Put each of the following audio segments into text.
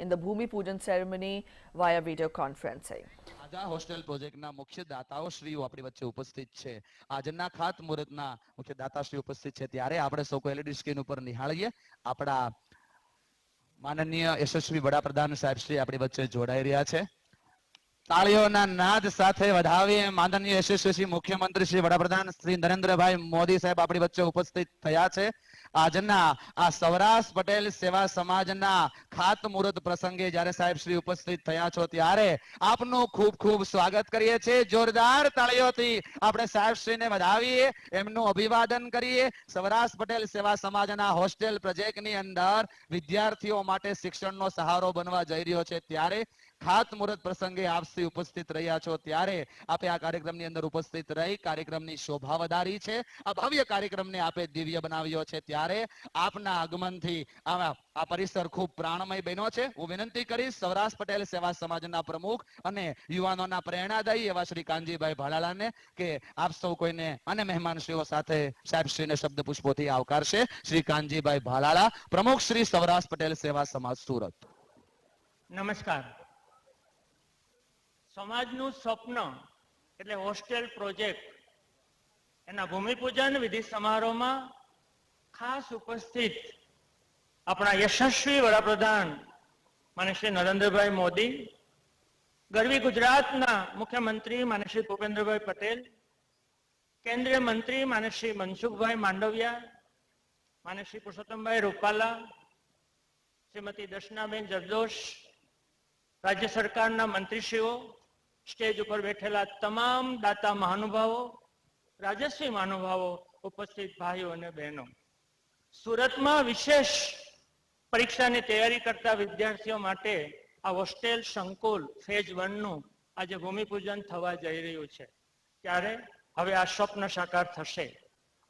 in the Bhumi Pujan ceremony via video conferencing. આજા hostel પ્રોજેક્ટના મુખ્ય દાતાઓશ્રીઓ આપણી વચ્ચે ઉપસ્થિત છે. આજના ખાતમુહૂર્તના મુખ્ય દાતાશ્રી ઉપસ્થિત છે ત્યારે આપણે સૌ કોઈ એલઈડી સ્ક્રીન ઉપર નિહાળીએ. આપણા માનનીય યશસ્વી વડાપ્રધાન સાહેબ શ્રી આપણી વચ્ચે જોડાઈ રહ્યા છે. તાળીઓના નાદ સાથે વધાવીએ માનનીય યશસ્વી મુખ્યમંત્રી શ્રી વડાપ્રધાન શ્રી નરેન્દ્રભાઈ મોદી સાહેબ આપણી વચ્ચે ઉપસ્થિત થયા છે. આજના આ સૌરાષ્ટ્ર પટેલ સેવા સમાજના ખાતમુહૂર્ત પ્રસંગે જ્યારે સાહેબ શ્રી ઉપસ્થિત થયા છો ત્યારે આપનું ખૂબ ખૂબ સ્વાગત કરીએ છીએ. જોરદાર તાળીઓથી આપણે સાહેબ શ્રીને વધાવીએ, એમનું અભિવાદન કરીએ. સૌરાષ્ટ્ર પટેલ સેવા સમાજના હોસ્ટેલ પ્રોજેક્ટની અંદર વિદ્યાર્થીઓ માટે શિક્ષણનો સહારો બનવા જઈ રહ્યો છે ત્યારે ખાતમુહૂર્ત પ્રસંગે આપ શ્રી ઉપસ્થિત રહ્યા છો ત્યારે આપે આ કાર્યક્રમની અંદર ઉપસ્થિત રહી કાર્યક્રમની શોભા વધારી છે. આ ભવ્ય કાર્યક્રમને આપે દિવ્ય બનાવ્યો છે ત્યારે આપના આગમનથી આ પરિસર ખૂબ પ્રાણમય બન્યો છે. હું વિનંતી કરીશ સૌરાષ્ટ્ર પટેલ સેવા સમાજના પ્રમુખ અને યુવાનોના પ્રેરણાદાયી એવા શ્રી કાનજીભાઈ ભાલાલાને કે આપ સૌ કોઈને અને મહેમાનશ્રીઓ સાથે સાહેબશ્રીને શબ્દ પુષ્પોથી આવકારશે. શ્રી કાનજીભાઈ ભાલાલા, પ્રમુખ શ્રી સૌરાષ્ટ્ર પટેલ સેવા સમાજ સુરત. નમસ્કાર. સમાજનું સ્વપ્ન એટલે હોસ્ટેલ પ્રોજેક્ટ એના ભૂમિપૂજન વિધિ સમારોહમાં ખાસ ઉપસ્થિત આપણા યશસ્વી વડાપ્રધાન માનનીય શ્રી નરેન્દ્રભાઈ મોદી, ગરવી ગુજરાતના મુખ્યમંત્રી માનનીય શ્રી ભૂપેન્દ્રભાઈ પટેલ, કેન્દ્રીય મંત્રી માનનીય શ્રી મનસુખભાઈ માંડવિયા, માનનીય શ્રી પુરુષોત્તમભાઈ રૂપાલા, શ્રીમતી દર્શનાબેન જરદોશ, રાજ્ય સરકારના મંત્રીશ્રીઓ, સ્ટેજ ઉપર બેઠેલા તમામ દાતા મહાનુભાવો, રાજસ્વી મહાનુભાવો, ઉપસ્થિત ભાઈઓ અને બહેનો, સુરતમાં વિશેષ પરીક્ષાની તૈયારી કરતા વિદ્યાર્થીઓ માટે આ હોસ્ટેલ સંકુલ ફેઝ 1 નું આજે ભૂમિપૂજન થવા જઈ રહ્યું છે ત્યારે હવે આ સ્વપ્ન સાકાર થશે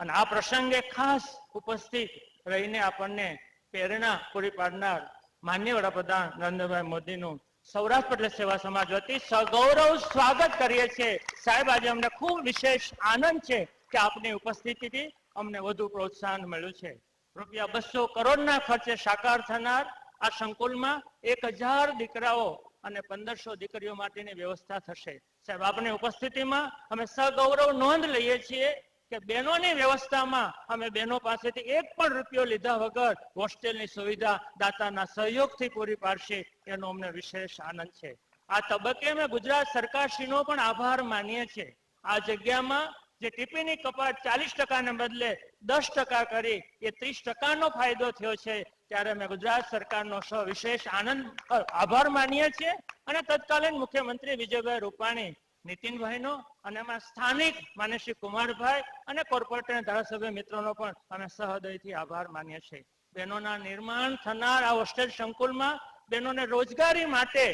અને આ પ્રસંગે ખાસ ઉપસ્થિત રહીને આપણને પ્રેરણા પૂરી પાડનાર માનનીય વડાપ્રધાન નરેન્દ્રભાઈ મોદીનું સૌરાષ્ટ્ર પટેલ સેવા સમાજ વતી સગૌરવ સ્વાગત કરીએ છીએ. સાહેબ, આજે અમને ખૂબ વિશેષ આનંદ છે કે આપની ઉપસ્થિતિથી અમને વધુ પ્રોત્સાહન મળ્યું છે. રૂપિયા 200 કરોડના ખર્ચે સાકાર થનાર આ સંકુલમાં 1000 દીકરાઓ અને 1500 દીકરીઓ માટેની વ્યવસ્થા થશે. સાહેબ, આપની ઉપસ્થિતિમાં અમે સગૌરવ નોંધ લઈએ છીએ કે બહેનોની વ્યવસ્થામાં અમે બહેનો પાસેથી 1 પણ રૂપિયો લીધા વગર હોસ્ટેલની સુવિધા દાતાના સહયોગથી પૂરી પાડશે એનો અમને વિશેષ આનંદ છે. આ તબક્કે અમે ગુજરાત સરકારશ્રીનો પણ આભાર માનીએ છીએ. આ જગ્યામાં જે ટીપીની કપાત 40% ને બદલે 10% કરી એ 30%નો ફાયદો થયો છે ત્યારે અમે ગુજરાત સરકારનો વિશેષ આભાર માનીએ છીએ અને તત્કાલીન મુખ્યમંત્રી વિજયભાઈ રૂપાણી, નીતિનભાઈનો અને એમાં સ્થાનિક માનનીય શ્રી કુમારભાઈ અને કોર્પોરેટર ધારાસભ્ય મિત્રોનો પણ અમે સહૃદયથી આભાર માનીએ છીએ. બહેનોના નિર્માણ થનાર આ હોસ્ટેલ સંકુલમાં બહેનોને રોજગારી માટે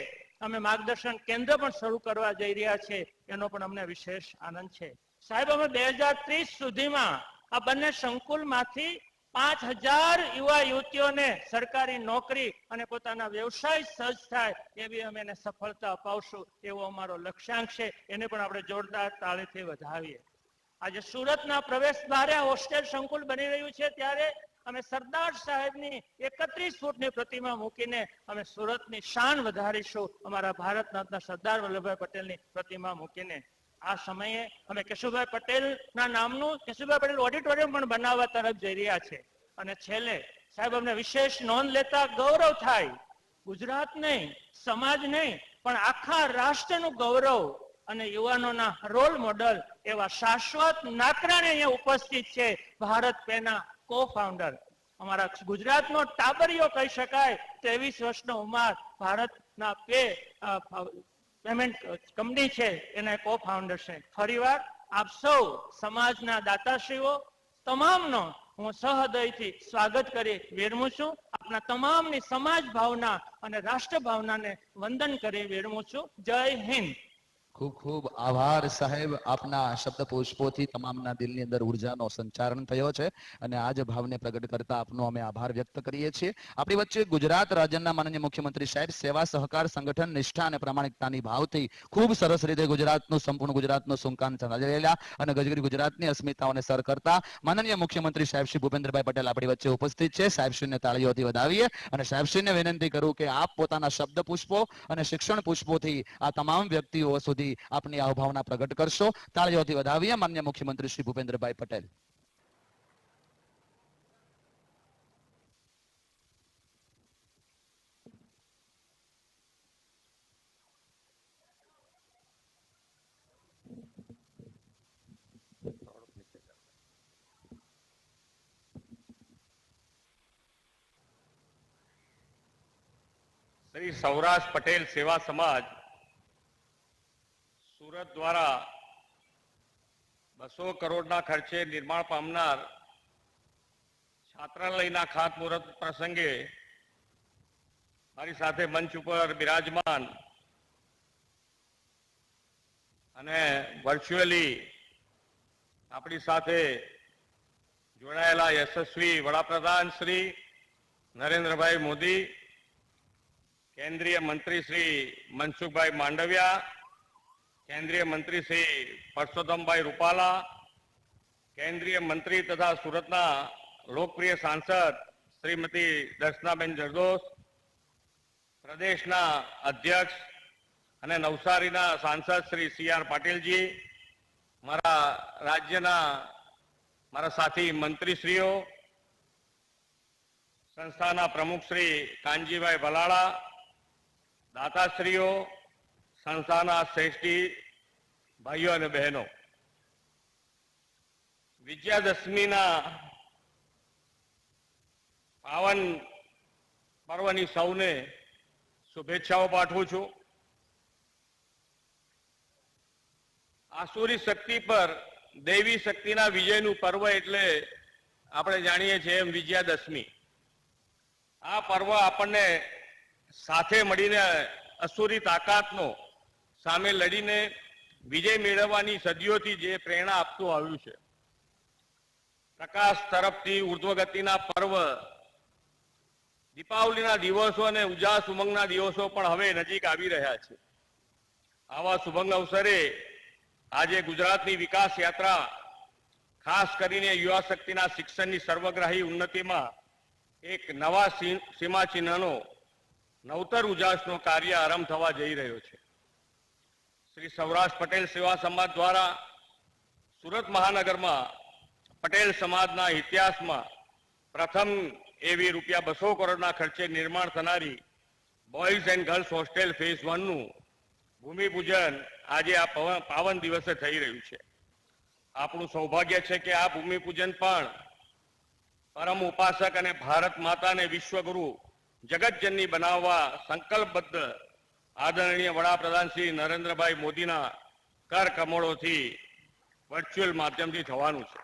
અમે માર્ગદર્શન કેન્દ્ર પણ શરૂ કરવા જઈ રહ્યા છે એનો પણ અમને વિશેષ આનંદ છે. સાહેબ, અમે 2030 સુધીમાં આ બંને સંકુલમાંથી 5000 યુવા યુવતીઓને સરકારી નોકરી અને પોતાના વ્યવસાય સજ્જ થાય એવી અમે એને સફળતા અપાવશું એવો અમારો લક્ષ્યાંક છે. એને પણ આપણે જોરદાર તાળીથી વધાવીએ. આજે સુરતના પ્રવેશ દ્વારે હોસ્ટેલ સંકુલ બની રહ્યું છે ત્યારે અમે સરદાર સાહેબની 31 ફૂટની પ્રતિમા મૂકીને અમે સુરતની શાન વધારીશું. અમારા ભારત રત્ન સરદાર વલ્લભભાઈ પટેલની પ્રતિમા મૂકીને આ સમયે અમે કેશુભાઈ પટેલના નામનું કેશુભાઈ પટેલ ઓડિટોરિયમ પણ બનાવવા તરફ જઈ રહ્યા છે. અને છેલ્લે સાહેબ, અમને વિશેષ નોંધ લેતા ગૌરવ થાય, ગુજરાત નહીં, સમાજ નહીં પણ આખા રાષ્ટ્રનું ગૌરવ અને યુવાનોના રોલ મોડલ એવા શાશ્વત નાકરાણી અહીંયા ઉપસ્થિત છે. ભારત પેના કો ફાઉન્ડર, અમારા ગુજરાતનો ટાબરિયો કહી શકાય. 23 વર્ષનો ઉંમર, ભારતના પેમેન્ટ કંપની છે એના કો ફાઉન્ડર છે. ફરીવાર આપ સૌ સમાજના દાતાશ્રીઓ તમામનો હું સહૃદયથી સ્વાગત કરી વિરમું છું. આપના તમામની સમાજ ભાવના અને રાષ્ટ્ર ભાવનાને વંદન કરી વિરમું છું. જય હિન્દ. ખૂબ ખૂબ આભાર સાહેબ, આપના શબ્દ પુષ્પોથી તમામના દિલની અંદર ઉર્જાનો સંચારણ થયો છે અને આ જ ભાવને પ્રગટ કરતા આપનો અમે આભાર વ્યક્ત કરીએ છીએ. આપણી વચ્ચે ગુજરાત રાજ્યના માનનીય મુખ્યમંત્રી સાહેબ સેવા સહકાર સંગઠન નિષ્ઠા અને પ્રામાણિકતાની ભાવથી ખૂબ સરસ રીતે ગુજરાતનું સંપૂર્ણ ગુજરાતનું સુકાન ચલાવેલા અને ગજગરી ગુજરાતની અસ્મિતાઓને સર કરતા માનનીય મુખ્યમંત્રી સાહેબ શ્રી ભૂપેન્દ્રભાઈ પટેલ આપણી વચ્ચે ઉપસ્થિત છે. સાહેબશ્રીને તાળીઓથી વધાવીએ અને સાહેબશ્રીને વિનંતી કરું કે આપ પોતાના શબ્દ પુષ્પો અને શિક્ષણ પુષ્પોથી આ તમામ વ્યક્તિઓ સુધી આપની આવભાવના પ્રગટ કરશો. તાળીઓથી વધાવીએ માનનીય મુખ્યમંત્રી શ્રી ભૂપેન્દ્રભાઈ પટેલ. શ્રી સૌરાષ્ટ્ર પટેલ સેવા સમાજ સુરત દ્વારા 200 કરોડના ખર્ચે નિર્માણ પામનાર છાત્રાલયના ખાતમુહૂર્ત પ્રસંગે મારી સાથે મંચ ઉપર બિરાજમાન અને વર્ચ્યુઅલી આપણી સાથે જોડાયેલા યશસ્વી વડાપ્રધાન શ્રી નરેન્દ્રભાઈ મોદી, કેન્દ્રીય મંત્રી શ્રી મનસુખભાઈ માંડવિયા, કેન્દ્રીય મંત્રી શ્રી પરસોત્તમભાઈ રૂપાલા, કેન્દ્રીય મંત્રી તથા સુરતના લોકપ્રિય સાંસદ શ્રીમતી દર્શનાબેન જરદોસ, પ્રદેશના અધ્યક્ષ અને નવસારીના સાંસદ શ્રી CR પાટીલજી, મારા રાજ્યના મારા સાથી મંત્રીશ્રીઓ, સંસ્થાના પ્રમુખ શ્રી કાનજીભાઈ ભલાળા, દાતાશ્રીઓ, સંસ્થાના શ્રેષ્ઠી ભાઈઓ અને બહેનો, વિજયાદશમીના પાવન પર્વની સૌને શુભેચ્છાઓ પાઠવું છું. આસુરી શક્તિ પર દૈવી શક્તિના વિજયનું પર્વ એટલે આપણે જાણીએ છીએ એમ વિજયાદશમી. આ પર્વ આપણને સાથે મળીને અસુરી તાકાતનો સામે લડીને વિજય મેળવવાની સદીઓથી જે પ્રેરણા આપતું આવ્યું છે. પ્રકાશ તરફથી ઉર્ધ્વગતિના પર્વ દીપાવલીના દિવસો અને ઉજાસ ઉમંગના દિવસો પણ હવે નજીક આવી રહ્યા છે. આવા શુભંગ અવસરે આજે ગુજરાતની વિકાસ યાત્રા, ખાસ કરીને યુવા શક્તિના શિક્ષણની સર્વગ્રાહી ઉન્નતિમાં એક નવા સીમાચિહ્નનો નવતર ઉજાસનો કાર્ય આરંભ થવા જઈ રહ્યો છે. શ્રી સૌરાષ્ટ્ર પટેલ સેવા સમાજ દ્વારા સુરત મહાનગરમાં પટેલ સમાજના ઇતિહાસમાં પ્રથમ એવી ₹200 કરોડના ખર્ચે નિર્માણ થનારી boys and girls hostel phase 1 નું ભૂમિપૂજન આજે આ પાવન દિવસે થઈ રહ્યું છે. આપણું સૌભાગ્ય છે કે આ ભૂમિપૂજન પણ પરમ ઉપાસક અને ભારત માતાને વિશ્વગુરુ જગતજનની બનાવવા સંકલ્પબદ્ધ આદરણીય વડાપ્રધાન શ્રી નરેન્દ્રભાઈ મોદીના કર કમળોથી વર્ચ્યુઅલ માધ્યમથી થવાનું છે.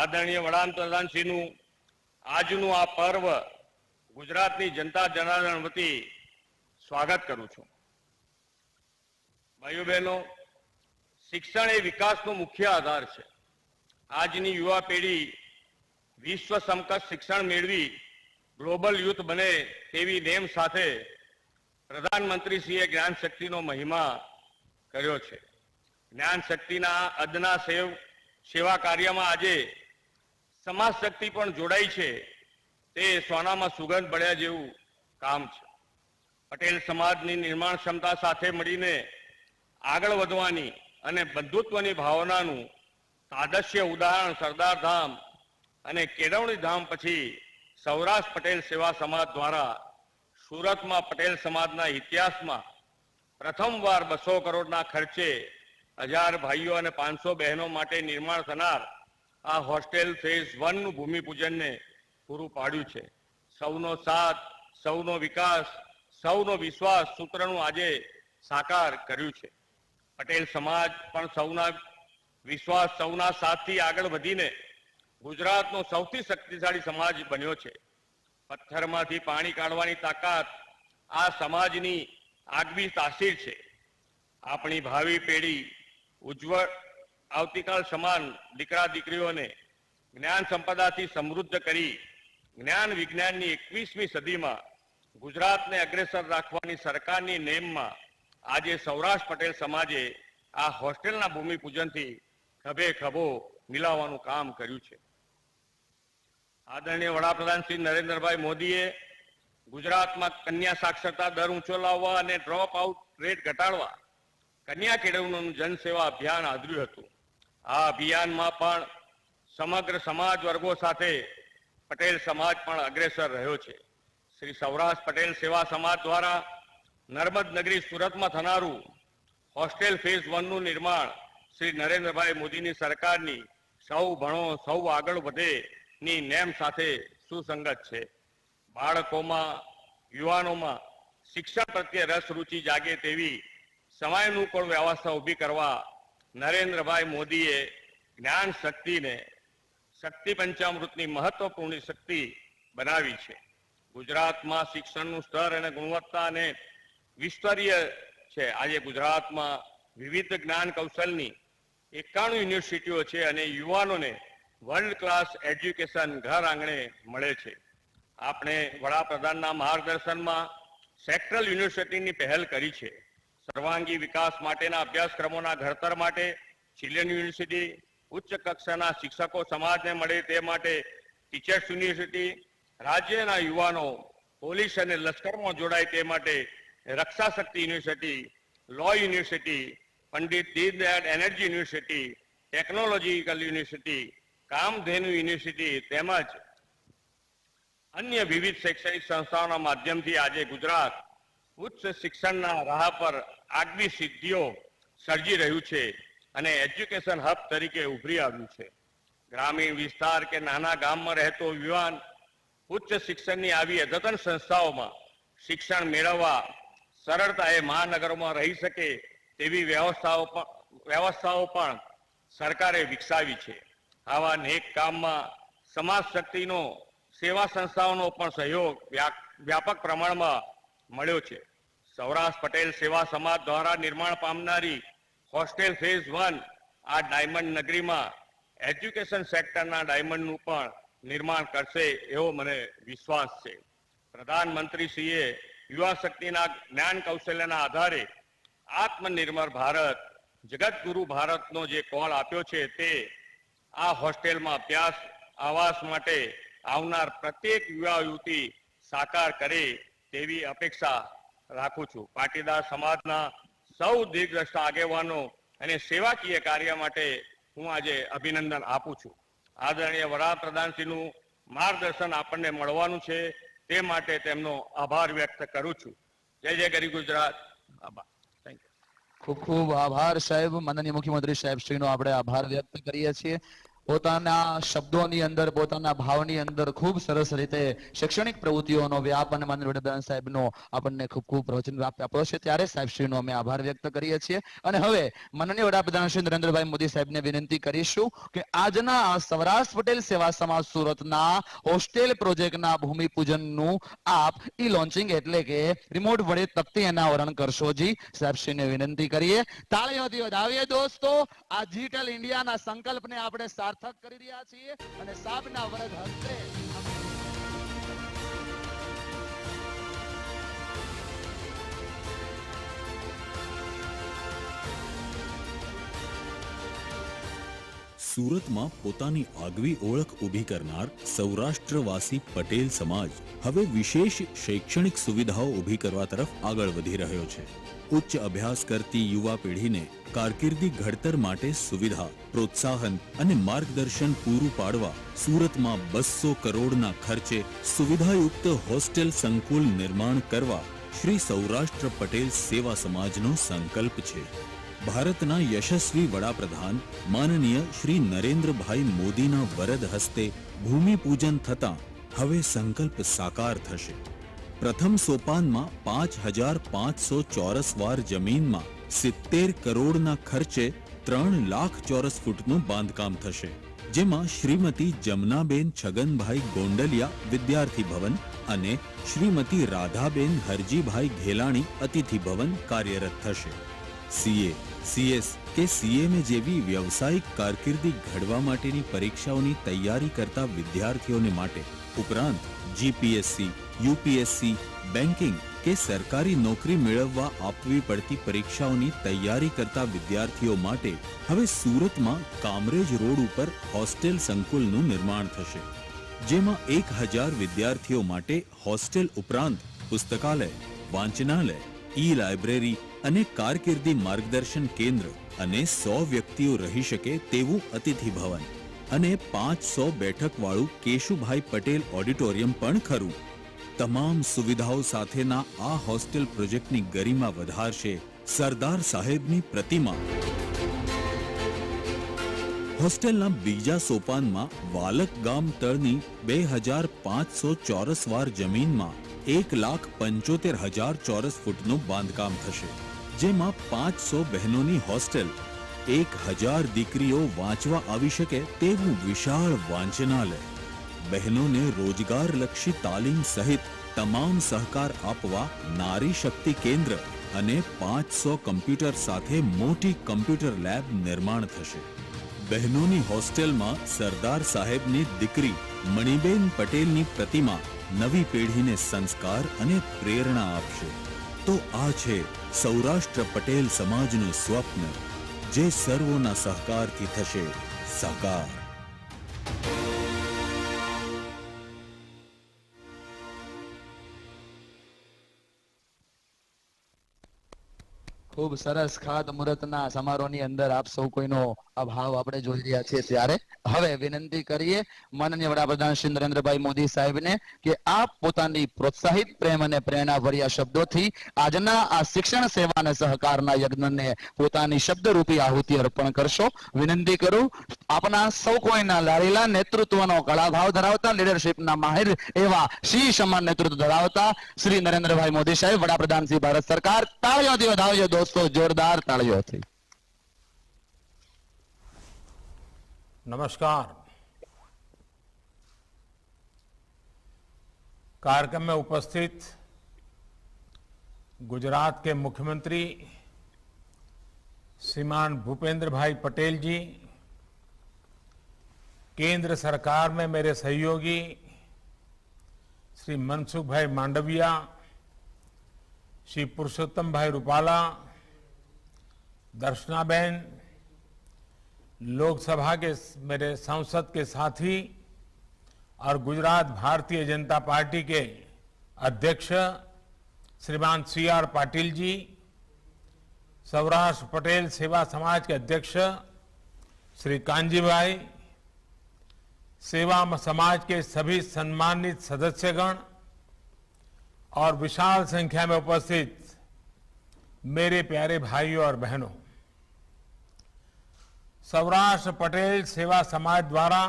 આદરણીય વડાપ્રધાનશ્રીનું આજનું આ પર્વ ગુજરાતની જનતા જનાર્દન વતી સ્વાગત કરું છું. ભાઈઓ બહેનો, શિક્ષણ એ વિકાસનો મુખ્ય આધાર છે. આજની યુવા પેઢી વિશ્વ સમકક્ષ શિક્ષણ મેળવી ગ્લોબલ યુથ બને તેવી નેમ સાથે પ્રધાનમંત્રીશ્રીએ જ્ઞાન શક્તિનો મહિમા કર્યો છે. જ્ઞાન શક્તિના અદના સેવા કાર્યમાં આજે સમાજ શક્તિ પણ જોડાઈ છે. તે સોનામાં સુગંધ બળ્યા જેવું કામ છે. પટેલ સમાજની નિર્માણ ક્ષમતા સાથે મળીને આગળ વધવાની અને બંધુત્વની ભાવનાનું તાદશ્ય ઉદાહરણ સરદાર ધામ અને કેળવણી ધામ પછી સૌરાષ્ટ્ર પટેલ સેવા સમાજ દ્વારા સુરતમાં પટેલ સમાજના ઇતિહાસમાં પ્રથમવાર 200 કરોડના ખર્ચે 1000 ભાઈઓ અને 500 બહેનો માટે નિર્માણ થનાર આ હોસ્ટેલ ફેઝ 1 નું ભૂમિપૂજનને પૂરું પાડ્યું છે. સૌનો સાથ, સૌનો વિકાસ, સૌનો વિશ્વાસ સૂત્રનું આજે સાકાર કર્યું છે. પટેલ સમાજ પણ સૌના વિશ્વાસ, સૌના સાથથી આગળ વધીને ગુજરાતનો સૌથી શક્તિશાળી સમાજ બન્યો છે. પથ્થરમાંથી પાણી કાઢવાની તાકાત આ સમાજની આગવી તાસીર છે. આપણી ભાવિ પેઢી ઉજ્જવળ આવતીકાલ સમાન દીકરા દીકરીઓને જ્ઞાન સંપદાથી સમૃદ્ધ કરી જ્ઞાન વિજ્ઞાનની 21મી સદીમાં ગુજરાતને અગ્રેસર રાખવાની સરકારની નેમમાં આજે સૌરાષ્ટ્ર પટેલ સમાજે આ હોસ્ટેલના ભૂમિપૂજનથી ખભે ખભો મિલાવવાનું કામ કર્યું છે. આદરણીય વડાપ્રધાન શ્રી નરેન્દ્રભાઈ મોદીએ ગુજરાતમાં કન્યા સાક્ષરતા દર ઊંચો લાવવા અને ડ્રોપ આઉટ રેટ ઘટાડવા કન્યા કેળવણીનું જનસેવા અભિયાન આદર્યું હતું. આ અભિયાનમાં પણ સમગ્ર સમાજ વર્ગો સાથે પટેલ સમાજ પણ અગ્રેસર રહ્યો છે. શ્રી સૌરાષ્ટ્ર પટેલ સેવા સમાજ દ્વારા નર્મદ નગરી સુરતમાં થનારું હોસ્ટેલ ફેઝ 1 નું નિર્માણ શ્રી નરેન્દ્રભાઈ મોદીની સરકારની સૌ ભણો સૌ આગળ વધે ની નેમ સાથે સુસંગત છે. બાળકોમાં યુવાનોમાં શિક્ષણ પ્રત્યે રસ રુચિ જાગે તેવી સમયાનુકૂળ વ્યવસ્થા ઊભી કરવા નરેન્દ્રભાઈ મોદીએ જ્ઞાન શક્તિને શક્તિ પંચામૃતની મહત્વપૂર્ણ શક્તિ બનાવી છે. ગુજરાતમાં શિક્ષણનું સ્તર અને ગુણવત્તા અને વિસ્તરીય છે. આજે ગુજરાતમાં વિવિધ જ્ઞાન કૌશલની 91 યુનિવર્સિટીઓ છે અને યુવાનોને વર્લ્ડ ક્લાસ એજ્યુકેશન ઘર આંગણે મળે છે. આપણે વડાપ્રધાનના માર્ગદર્શનમાં સેક્ટરલ યુનિવર્સિટીની પહેલ કરી છે. સર્વાંગી વિકાસ માટેના અભ્યાસક્રમોના ઘડતર માટે ચિલ્ડ્રન યુનિવર્સિટી, ઉચ્ચ કક્ષાના શિક્ષકો સમાજને મળે તે માટે ટીચર્સ યુનિવર્સિટી, રાજ્યના યુવાનો પોલીસ અને લશ્કરમાં જોડાય તે માટે Raksha Shakti university, law university, Pandit Deendayal energy university, technological university, Kamdhenu university તેમજ અન્ય વિવિધ શૈક્ષણિક સંસ્થાઓના માધ્યમથી આજે ગુજરાત ઉચ્ચ શિક્ષણના રાહ પર આગવી સિદ્ધિઓ સર્જી રહ્યું છે અને એજ્યુકેશન હબ તરીકે ઉભરી આવ્યું છે. ગ્રામીણ વિસ્તાર કે નાના ગામમાં રહેતો યુવાન ઉચ્ચ શિક્ષણની આવી અદ્યતન સંસ્થાઓમાં શિક્ષણ મેળવવા સરળતાએ મહાનગરોમાં રહી શકે તેવી વ્યવસ્થાઓ પણ સરકારે વિકસાવી છે. આવા નેક કામમાં સમાજ શક્તિનો સેવા સંસ્થાઓનો પણ સહયોગ વ્યાપક પ્રમાણમાં મળ્યો છે. સૌરાષ્ટ્ર પટેલ સેવા સમાજ દ્વારા નિર્માણ પામનારી હોસ્ટેલ ફેઝ 1 આ ડાયમંડ નગરીમાં એજ્યુકેશન સેક્ટરના ડાયમંડનું પણ નિર્માણ કરશે એવો મને વિશ્વાસ છે. પ્રધાનમંત્રીશ્રીએ યુવા શક્તિના જ્ઞાન કૌશલ્યના આધારે આત્મનિર્ભર ભારત, જગતગુરુ ભારતનો જે કોલ આપ્યો છે તે આ હોસ્ટેલમાં અભ્યાસ આવાસ માટે આવનાર પ્રત્યેક યુવા યુવતી સાકાર કરે તેવી અપેક્ષા રાખું છું. પાટીદાર સમાજના સૌ દીર્ઘદ્રષ્ટા આગેવાનો અને સેવાકીય કાર્ય માટે હું આજે અભિનંદન આપું છું. આદરણીય વડાપ્રધાનશ્રીનું માર્ગદર્શન આપણને મળવાનું છે તે માટે તેમનો આભાર વ્યક્ત કરું છું. જય જય ગરી ગુજરાત. આભાર. Thank you. ખૂબ ખૂબ આભાર સાહેબ. માનનીય મુખ્યમંત્રી સાહેબ શ્રીનો આપણે આભાર વ્યક્ત કરીએ છીએ. પોતાના શબ્દોની અંદર, પોતાના ભાવની અંદર ખૂબ સરસ રીતે શૈક્ષણિક પ્રવૃત્તિઓનો વ્યાપ અને માનનીય વડાપ્રધાન સાહેબનો આપણને ખૂબ ખૂબ પ્રવચન આપ્યો છે ત્યારે સાહેબશ્રીનો અમે આભાર વ્યક્ત કરીએ છીએ. અને હવે માનનીય વડાપ્રધાન શ્રી નરેન્દ્રભાઈ મોદી સાહેબને વિનંતી કરીશું કે આજના સૌરાષ્ટ્ર પટેલ સેવા સમાજ સુરતના હોસ્ટેલ પ્રોજેક્ટના ભૂમિપૂજનનું આપ ઈ લોન્ચિંગ એટલે કે રિમોટ વડે તકતી અનાવરણ કરશો. જી સાહેબશ્રીને વિનંતી કરીએ. તાળીઓથી વધાવીએ દોસ્તો. આ ડિજિટલ ઇન્ડિયાના સંકલ્પને આપણે સાર્થક કરી રહ્યા છીએ અને સાહેબના વરદ હસ્તે સુરતમાં પોતાની આગવી ઓળખ ઊભી કરનાર સૌરાષ્ટ્રવાસી પટેલ સમાજ હવે વિશેષ શૈક્ષણિક સુવિધાઓ ઊભી કરવા તરફ આગળ વધી રહ્યો છે. ઉચ્ચ અભ્યાસ કરતી યુવા પેઢીને કારકિર્દી ઘડતર માટે સુવિધા, પ્રોત્સાહન અને માર્ગદર્શન પૂરું પાડવા સુરતમાં 200 કરોડના ખર્ચે સુવિધાયુક્ત હોસ્ટેલ સંકુલ નિર્માણ કરવા શ્રી સૌરાષ્ટ્ર પટેલ સેવા સમાજનો સંકલ્પ છે. ભારતના યશસ્વી વડાપ્રધાન માનનીય શ્રી નરેન્દ્રભાઈ મોદીના વરદ હસ્તે ભૂમિપૂજન થતાં હવે સંકલ્પ સાકાર થશે. પ્રથમ સોપાનમાં 5500 ચોરસ વાર જમીનમાં 70 કરોડના ખર્ચે 3 લાખ ચોરસ ફૂટનું બાંધકામ થશે, જેમાં શ્રીમતી જમનાબેન છગનભાઈ ગોંડલિયા વિદ્યાર્થી ભવન અને શ્રીમતી રાધાબેન હરજીભાઈ ઘેલાણી અતિથિ ભવન કાર્યરત થશે. સીએ, સીએસ કે સીએમએ જેવી વ્યવસાયિક કારકિર્દી ઘડવા માટેની પરીક્ષાઓની તૈયારી કરતા વિદ્યાર્થીઓને માટે ઉપરાંત જીપીએસસી, યુપીએસસી, બેન્કિંગ કે સરકારી નોકરી મેળવવા આપવી પડતી પરીક્ષાઓની તૈયારી કરતા વિદ્યાર્થીઓ માટે હવે સુરતમાં કામરેજ રોડ ઉપર હોસ્ટેલ સંકુલનું નિર્માણ થશે, જેમાં 1000 વિદ્યાર્થીઓ માટે હોસ્ટેલ ઉપરાંત પુસ્તકાલય, વાંચનાલય, ઈ લાઇબ્રેરી અને કારકિર્દી માર્ગદર્શન કેન્દ્ર અને 100 વ્યક્તિઓ રહી શકે તેવું અતિથિ ભવન અને 500 બેઠક વાળું કેશુભાઈ પટેલ ઓડિટોરિયમ પણ ખરું. તમામ સુવિધાઓ સાથેના આ હોસ્ટેલ પ્રોજેક્ટની ગરિમા વધારશે સરદાર સાહેબની પ્રતિમા. હોસ્ટેલના બીજા સોપાનમાં વાલક ગામ તળની 2500 ચોરસ વાર જમીનમાં 1,75,000 ચોરસ ફૂટનું બાંધકામ થશે, જેમાં 500 બહેનોની હોસ્ટેલ, 1000 દીકરીઓ વાંચવા આવી શકે તેવું વિશાળ વાંચનાલય, બહેનોને રોજગારલક્ષી તાલીમ સહિત તમામ સહકાર આપવા નારી શક્તિ કેન્દ્ર અને 500 કમ્પ્યુટર સાથે મોટી કમ્પ્યુટર લેબ નિર્માણ થશે. બહેનોની હોસ્ટેલમાં સરદાર સાહેબની દીકરી મણિબેન પટેલની પ્રતિમા નવી પેઢીને સંસ્કાર અને પ્રેરણા આપશે. તો આ છે સૌરાષ્ટ્ર પટેલ સમાજનું સ્વપ્ન, જે સર્વોના સહકારથી થશે સાકાર. ખૂબ સરસ ખાતમુહૂર્તના સમારોહની અંદર આપ સૌ કોઈનો અભાવ આપણે જોઈ રહ્યા છીએ. ત્યારે હવે વિનંતી કરીએ માનનીય વડાપ્રધાન શ્રી નરેન્દ્રભાઈ મોદી સાહેબને કે આપ પોતાની પ્રોત્સાહિત પ્રેમ અને પ્રેરણાભર્યા શબ્દોથી આજના આ શિક્ષણ સેવા અને સહકારના યજ્ઞને પોતાની શબ્દરૂપી આહુતિ અર્પણ કરશો. વિનંતી કરું આપના સૌ કોઈના લાડીલા નેતૃત્વનો કળાભાવ ધરાવતા, લીડરશિપના માહિર એવા શીશ સમાન નેતૃત્વ ધરાવતા શ્રી નરેન્દ્રભાઈ મોદી સાહેબ, વડાપ્રધાન શ્રી ભારત સરકાર. તાળીઓથી વધાવજો દોસ્તો, જોરદાર તાળીઓથી. नमस्कार. कार्यक्रम में उपस्थित गुजरात के मुख्यमंत्री श्रीमान भूपेंद्र भाई पटेल जी, केंद्र सरकार में मेरे सहयोगी श्री मनसुख भाई मांडविया, श्री पुरुषोत्तम भाई रूपाला, दर्शनाबेन, लोकसभा के मेरे सांसद के साथी और गुजरात भारतीय जनता पार्टी के अध्यक्ष श्रीमान CR पाटिल जी, सौराष्ट्र पटेल सेवा समाज के अध्यक्ष श्री कांजी भाई, सेवा समाज के सभी सम्मानित सदस्यगण और विशाल संख्या में उपस्थित मेरे प्यारे भाइयों और बहनों, सौराष्ट्र पटेल सेवा समाज द्वारा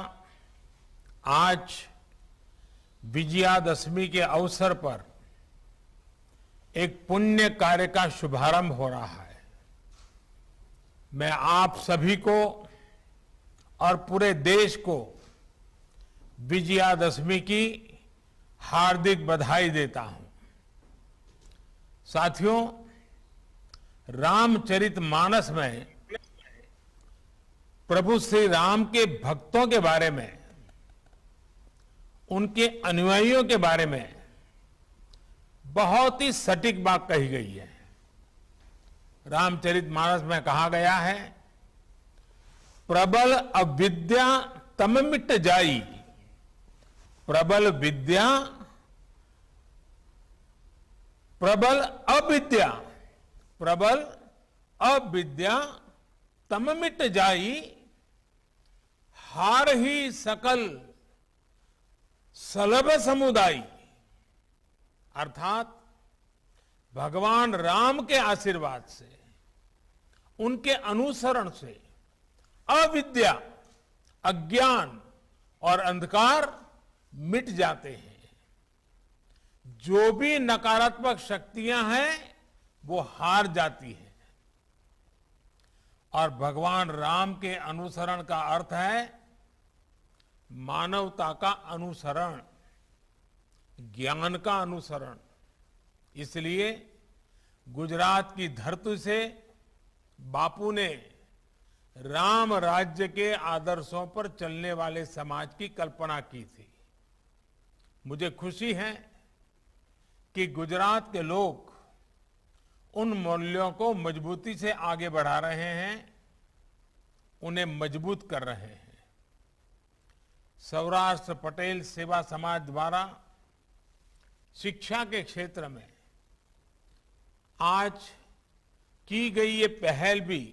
आज विजयादशमी के अवसर पर एक पुण्य कार्य का शुभारंभ हो रहा है. मैं आप सभी को और पूरे देश को विजयादशमी की हार्दिक बधाई देता हूं. साथियों, रामचरितमानस में प्रभु श्री राम के भक्तों के बारे में, उनके अनुयायियों के बारे में बहुत ही सटीक बात कही गई है. रामचरितमानस में कहा गया है, प्रबल अविद्या तम मिट जाई, प्रबल विद्या, प्रबल अविद्या, प्रबल अविद्या तम मिट जाई, हार ही सकल सलभ समुदाय. अर्थात भगवान राम के आशीर्वाद से, उनके अनुसरण से अविद्या, अज्ञान और अंधकार मिट जाते हैं. जो भी नकारात्मक शक्तियां हैं वो हार जाती हैं. और भगवान राम के अनुसरण का अर्थ है मानवता का अनुसरण, ज्ञान का अनुसरण. इसलिए गुजरात की धरती से बापू ने राम राज्य के आदर्शों पर चलने वाले समाज की कल्पना की थी। मुझे खुशी है कि गुजरात के लोग उन मूल्यों को मजबूती से आगे बढ़ा रहे हैं, उन्हें मजबूत कर रहे हैं। सौराष्ट्र पटेल सेवा समाज द्वारा शिक्षा के क्षेत्र में आज की गई ये पहल भी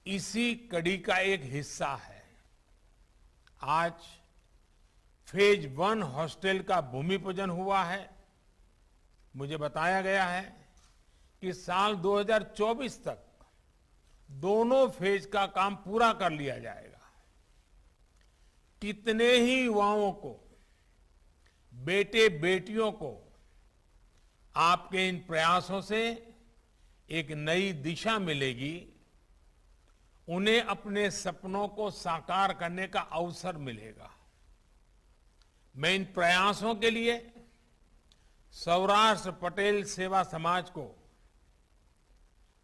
इसी कड़ी का एक हिस्सा है। आज फेज 1 हॉस्टल का भूमि पूजन हुआ है। मुझे बताया गया है कि साल 2024 तक दोनों फेज का काम पूरा कर लिया जाएगा। कितने ही युवाओं को, बेटे बेटियों को आपके इन प्रयासों से एक नई दिशा मिलेगी, उन्हें अपने सपनों को साकार करने का अवसर मिलेगा। मैं इन प्रयासों के लिए सौराष्ट्र पटेल सेवा समाज को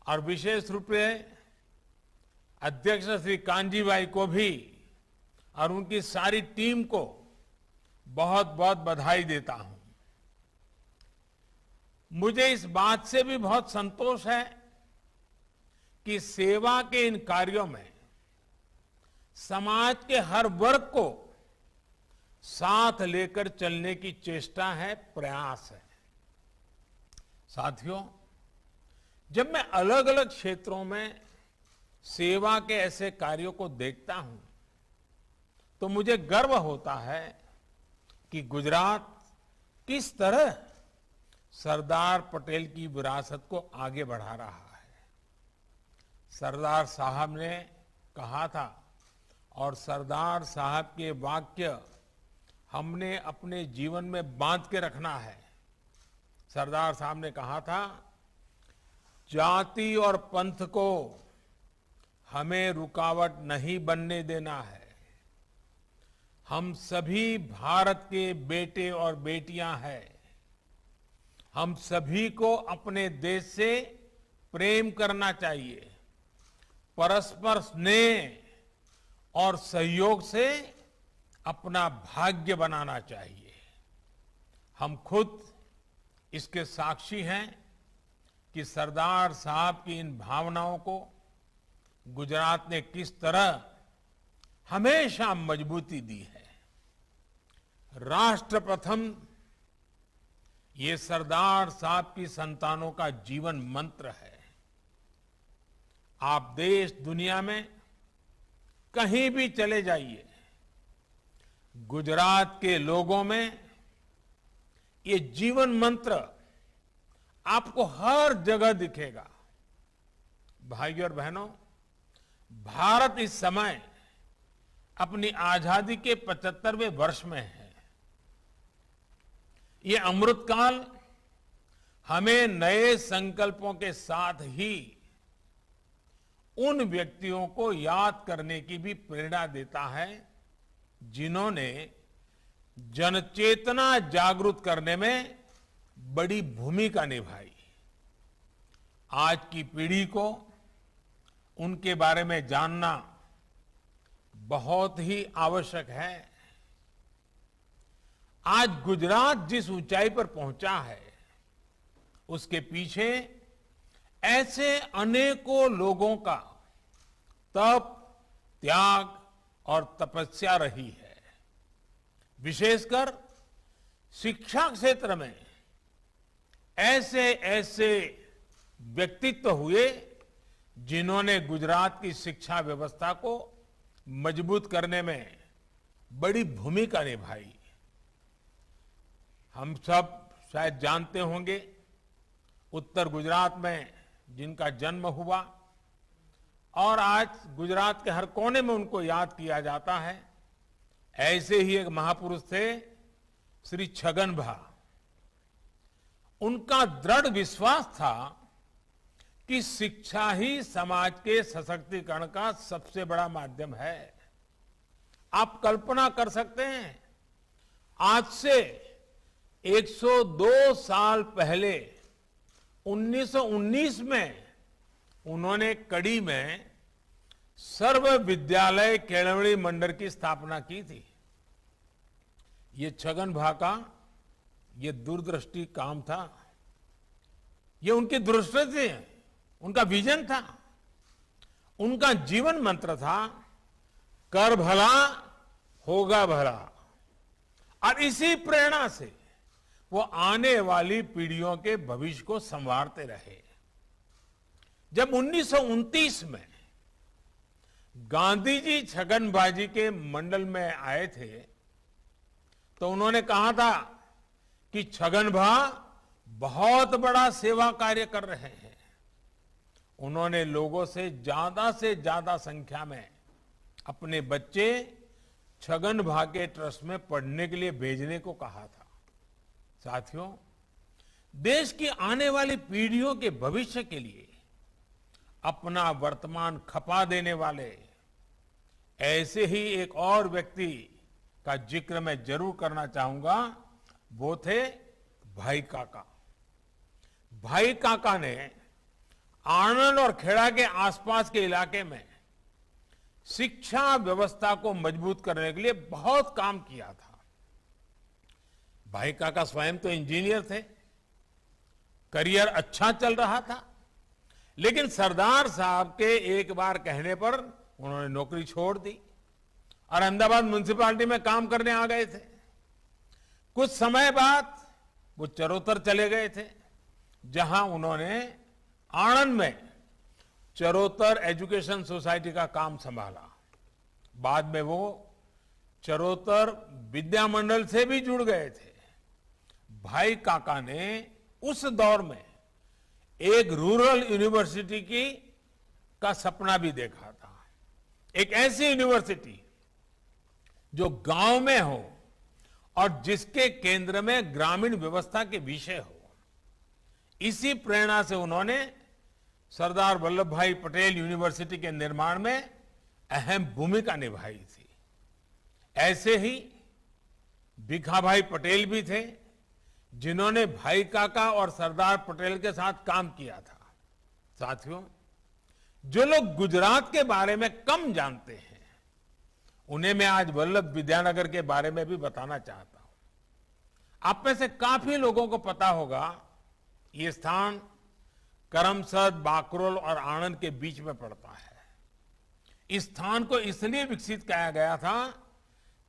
और विशेष रूप से अध्यक्ष श्री कांजीभाई को भी और उनकी सारी टीम को बहुत बहुत बधाई देता हूं। मुझे इस बात से भी बहुत संतोष है कि सेवा के इन कार्यों में समाज के हर वर्ग को साथ लेकर चलने की चेष्टा है, प्रयास है। साथियों, जब मैं अलग अलग क्षेत्रों में सेवा के ऐसे कार्यों को देखता हूं तो मुझे गर्व होता है कि गुजरात किस तरह सरदार पटेल की विरासत को आगे बढ़ा रहा है। सरदार साहब ने कहा था और सरदार साहब के वाक्य हमने अपने जीवन में बांध के रखना है। सरदार साहब ने कहा था, जाति और पंथ को हमें रुकावट नहीं बनने देना है। हम सभी भारत के बेटे और बेटियां हैं। हम सभी को अपने देश से प्रेम करना चाहिए। परस्पर स्नेह और सहयोग से अपना भाग्य बनाना चाहिए। हम खुद इसके साक्षी हैं कि सरदार साहब की इन भावनाओं को गुजरात ने किस तरह हमेशा मजबूती दी है। राष्ट्र प्रथम, ये सरदार साहब की संतानों का जीवन मंत्र है। आप देश दुनिया में कहीं भी चले जाइए, गुजरात के लोगों में ये जीवन मंत्र आपको हर जगह दिखेगा। भाइयों और बहनों, भारत इस समय अपनी आजादी के 75वें वर्ष में है। ये अमृतकाल हमें नए संकल्पों के साथ ही उन व्यक्तियों को याद करने की भी प्रेरणा देता है जिन्होंने जनचेतना जागृत करने में बड़ी भूमिका निभाई। आज की पीढ़ी को उनके बारे में जानना बहुत ही आवश्यक है। आज गुजरात जिस ऊंचाई पर पहुंचा है, उसके पीछे ऐसे अनेकों लोगों का तप, त्याग और तपस्या रही है। विशेषकर शिक्षा क्षेत्र में ऐसे ऐसे व्यक्तित्व हुए जिन्होंने गुजरात की शिक्षा व्यवस्था को मजबूत करने में बड़ी भूमिका निभाई। हम सब शायद जानते होंगे, उत्तर गुजरात में जिनका जन्म हुआ और आज गुजरात के हर कोने में उनको याद किया जाता है, ऐसे ही एक महापुरुष थे श्री छगन भा। उनका दृढ़ विश्वास था कि शिक्षा ही समाज के सशक्तिकरण का सबसे बड़ा माध्यम है। आप कल्पना कर सकते हैं, आज से 102 साल पहले 1919 में उन्होंने कड़ी में सर्व विद्यालय केळवणी मंडल की स्थापना की थी। ये छगन भा का ये दूरदृष्टि काम था, ये उनकी दृष्टि थी, उनका विजन था, उनका जीवन मंत्र था, कर भला होगा भला। और इसी प्रेरणा से वो आने वाली पीढ़ियों के भविष्य को संवारते रहे। जब 1929 में गांधी जी छगनभाई के मंडल में आए थे तो उन्होंने कहा था कि छगनभा बहुत बड़ा सेवा कार्य कर रहे हैं। उन्होंने लोगों से ज्यादा संख्या में अपने बच्चे छगनभा के ट्रस्ट में पढ़ने के लिए भेजने को कहा था। साथियों, देश की आने वाली पीढ़ियों के भविष्य के लिए अपना वर्तमान खपा देने वाले ऐसे ही एक और व्यक्ति का जिक्र मैं जरूर करना चाहूंगा, वो थे भाई काका। भाई काका ने आणंद और खेड़ा के आसपास के इलाके में शिक्षा व्यवस्था को मजबूत करने के लिए बहुत काम किया था। भाई काका स्वयं तो इंजीनियर थे, करियर अच्छा चल रहा था, लेकिन सरदार साहब के एक बार कहने पर उन्होंने नौकरी छोड़ दी और अहमदाबाद म्युनिसिपैलिटी में काम करने आ गए थे। कुछ समय बाद वो चरोतर चले गए थे, जहां उन्होंने आणंद में चरोतर एजुकेशन सोसाइटी का काम संभाला। बाद में वो चरोतर विद्या मंडल से भी जुड़ गए थे। भाई काका ने उस दौर में एक रूरल यूनिवर्सिटी का सपना भी देखा था। एक ऐसी यूनिवर्सिटी जो गांव में हो और जिसके केंद्र में ग्रामीण व्यवस्था के विषय हो। इसी प्रेरणा से उन्होंने सरदार वल्लभ भाई पटेल यूनिवर्सिटी के निर्माण में अहम भूमिका निभाई थी। ऐसे ही भिखाभाई पटेल भी थे, जिन्होंने भाई काका और सरदार पटेल के साथ काम किया था। साथियों, जो लोग गुजरात के बारे में कम जानते हैं, उन्हें मैं आज वल्लभ विद्यानगर के बारे में भी बताना चाहता हूं। आप में से काफी लोगों को पता होगा, ये स्थान करमसद, बाकरोल और आणंद के बीच में पड़ता है। इस स्थान को इसलिए विकसित किया गया था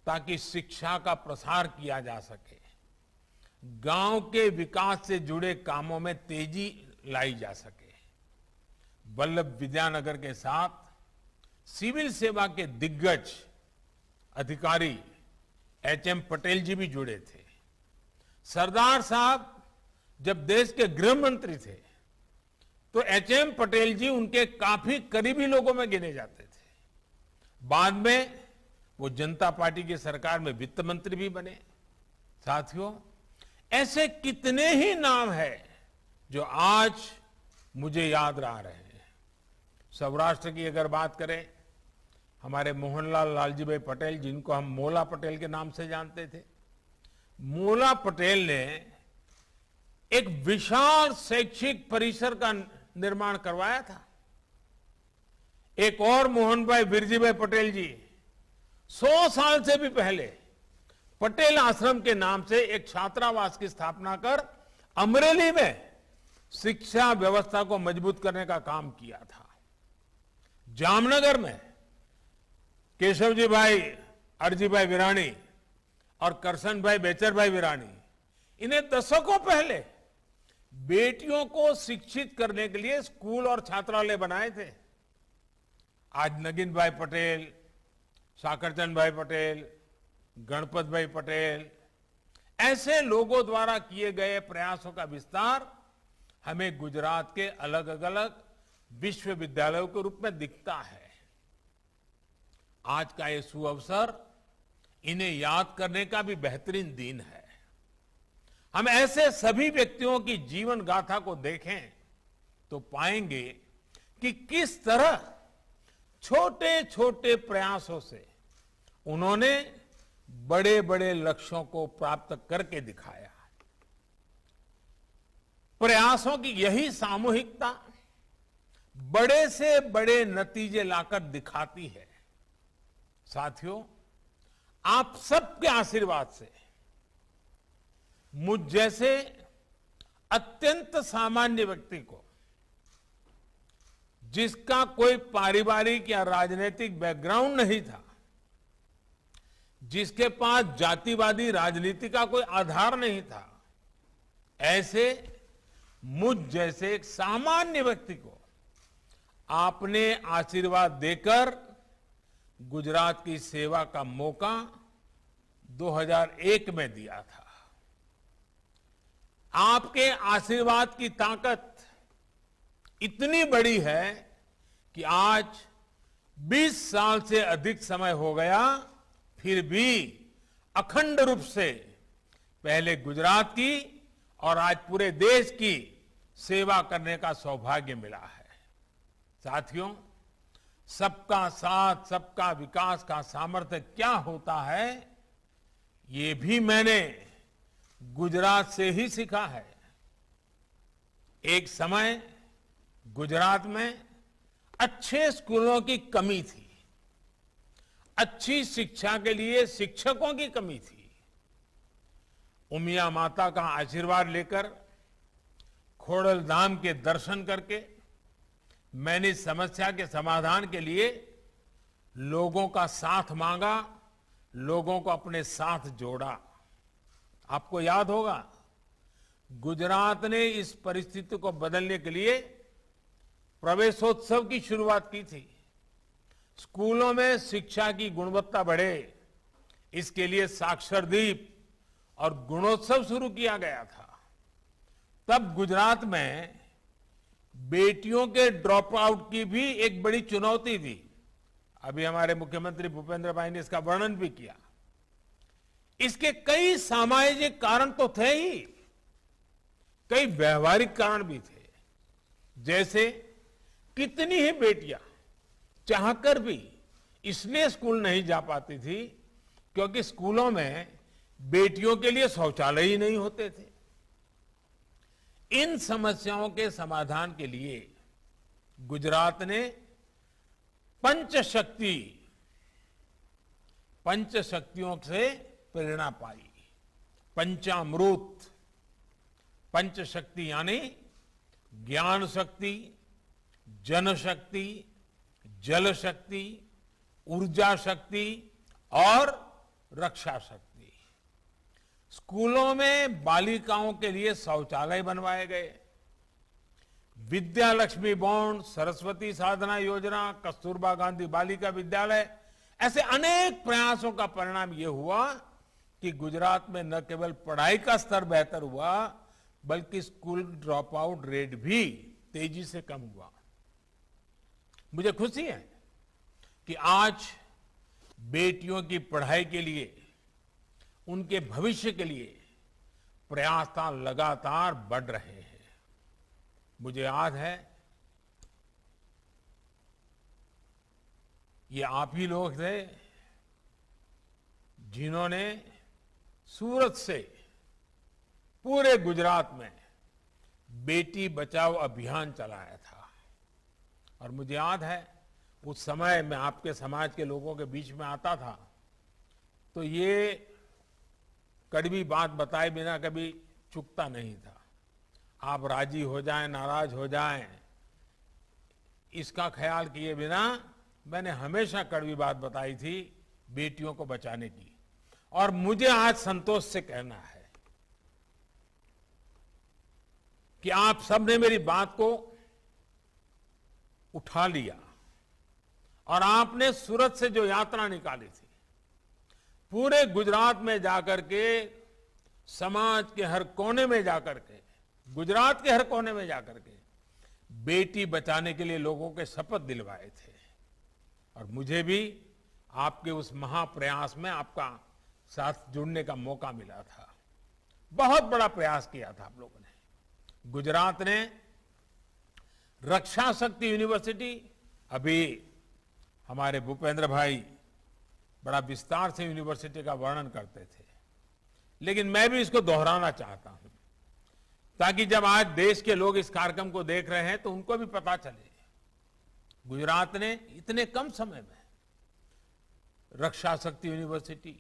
ताकि शिक्षा का प्रसार किया जा सके, गांव के विकास से जुड़े कामों में तेजी लाई जा सके। वल्लभ विद्यानगर के साथ सिविल सेवा के दिग्गज अधिकारी एचएम पटेल जी भी जुड़े थे। सरदार साहब जब देश के गृह मंत्री थे तो एचएम पटेल जी उनके काफी करीबी लोगों में गिने जाते थे। बाद में वो जनता पार्टी की सरकार में वित्त मंत्री भी बने। साथियों, ऐसे कितने ही नाम हैं जो आज मुझे याद रह रहे हैं। सौराष्ट्र की अगर बात करें, हमारे मोहनलाल लालजीभाई पटेल, जिनको हम मोला पटेल के नाम से जानते थे। मोला पटेल ने एक विशाल शैक्षिक परिसर का निर्माण करवाया था। एक और मोहन भाई बिरजी भाई पटेल जी 100 साल से भी पहले पटेल आश्रम के नाम से एक छात्रावास की स्थापना कर अमरेली में शिक्षा व्यवस्था को मजबूत करने का काम किया था। जामनगर में केशवजी भाई अरजी भाई विराणी और करसन भाई बेचर भाई विराणी, इन्हें दशकों पहले बेटियों को शिक्षित करने के लिए स्कूल और छात्रालय बनाए थे। आज नगीन भाई पटेल, साकरचंद भाई पटेल, गणपत भाई पटेल, ऐसे लोगों द्वारा किए गए प्रयासों का विस्तार हमें गुजरात के अलग अलग विश्वविद्यालयों के रूप में दिखता है। आज का ये सुअवसर इन्हें याद करने का भी बेहतरीन दिन है। हम ऐसे सभी व्यक्तियों की जीवन गाथा को देखें तो पाएंगे कि किस तरह छोटे छोटे प्रयासों से उन्होंने बड़े बड़े लक्ष्यों को प्राप्त करके दिखाया। प्रयासों की यही सामूहिकता बड़े से बड़े नतीजे लाकर दिखाती है। साथियों, आप सबके आशीर्वाद से मुझ जैसे अत्यंत सामान्य व्यक्ति को, जिसका कोई पारिवारिक या राजनीतिक बैकग्राउंड नहीं था, जिसके पास जातिवादी राजनीति का कोई आधार नहीं था, ऐसे मुझ जैसे एक सामान्य व्यक्ति को आपने आशीर्वाद देकर गुजरात की सेवा का मौका 2001 में दिया था। आपके आशीर्वाद की ताकत इतनी बड़ी है कि आज 20 साल से अधिक समय हो गया, फिर भी अखंड रूप से पहले गुजरात की और आज पूरे देश की सेवा करने का सौभाग्य मिला है। साथियों, सबका साथ, सबका विकास का सामर्थ्य क्या होता है, ये भी मैंने गुजरात से ही सीखा है। एक समय गुजरात में अच्छे स्कूलों की कमी थी, अच्छी शिक्षा के लिए शिक्षकों की कमी थी। उमिया माता का आशीर्वाद लेकर, खोड़ल धाम के दर्शन करके मैंने इस समस्या के समाधान के लिए लोगों का साथ मांगा, लोगों को अपने साथ जोड़ा। आपको याद होगा, गुजरात ने इस परिस्थिति को बदलने के लिए प्रवेशोत्सव की शुरुआत की थी। स्कूलों में शिक्षा की गुणवत्ता बढ़े, इसके लिए साक्षरदीप और गुणोत्सव शुरू किया गया था। तब गुजरात में बेटियों के ड्रॉप आउट की भी एक बड़ी चुनौती थी। अभी हमारे मुख्यमंत्री भूपेंद्र भाई ने इसका वर्णन भी किया। इसके कई सामाजिक कारण तो थे ही, कई व्यवहारिक कारण भी थे। जैसे कितनी ही बेटियां चाहकर भी इसलिए स्कूल नहीं जा पाती थी क्योंकि स्कूलों में बेटियों के लिए शौचालय ही नहीं होते थे। इन समस्याओं के समाधान के लिए गुजरात ने पंचशक्तियों से प्रेरणा पाई। पंचामृत, पंचशक्ति यानी ज्ञान शक्ति, जनशक्ति, जल शक्ति, ऊर्जा शक्ति और रक्षा शक्ति। स्कूलों में बालिकाओं के लिए शौचालय बनवाए गए। विद्या लक्ष्मी बॉन्ड, सरस्वती साधना योजना, कस्तूरबा गांधी बालिका विद्यालय, ऐसे अनेक प्रयासों का परिणाम यह हुआ कि गुजरात में न केवल पढ़ाई का स्तर बेहतर हुआ, बल्कि स्कूल ड्रॉप आउट रेट भी तेजी से कम हुआ। मुझे खुशी है कि आज बेटियों की पढ़ाई के लिए, उनके भविष्य के लिए प्रयास लगातार बढ़ रहे हैं। मुझे याद है, ये आप ही लोग थे जिन्होंने सूरत से पूरे गुजरात में बेटी बचाओ अभियान चलाया था। और मुझे याद है, उस समय मैं आपके समाज के लोगों के बीच में आता था तो ये कड़वी बात बताए बिना कभी चुकता नहीं था। आप राजी हो जाएं, नाराज हो जाएं, इसका ख्याल किए बिना मैंने हमेशा कड़वी बात बताई थी बेटियों को बचाने की। और मुझे आज संतोष से कहना है कि आप सबने मेरी बात को उठा लिया और आपने सूरत से जो यात्रा निकाली थी, पूरे गुजरात में जाकर के, समाज के हर कोने में जाकर के, गुजरात के हर कोने में जाकर के बेटी बचाने के लिए लोगों के शपथ दिलवाए थे। और मुझे भी आपके उस महाप्रयास में आपका साथ जुड़ने का मौका मिला था। बहुत बड़ा प्रयास किया था आप लोगों ने। गुजरात ने रक्षा शक्ति यूनिवर्सिटी, अभी हमारे भूपेंद्र भाई बड़ा विस्तार से यूनिवर्सिटी का वर्णन करते थे, लेकिन मैं भी इसको दोहराना चाहता हूं ताकि जब आज देश के लोग इस कार्यक्रम को देख रहे हैं तो उनको भी पता चले गुजरात ने इतने कम समय में रक्षा शक्ति यूनिवर्सिटी,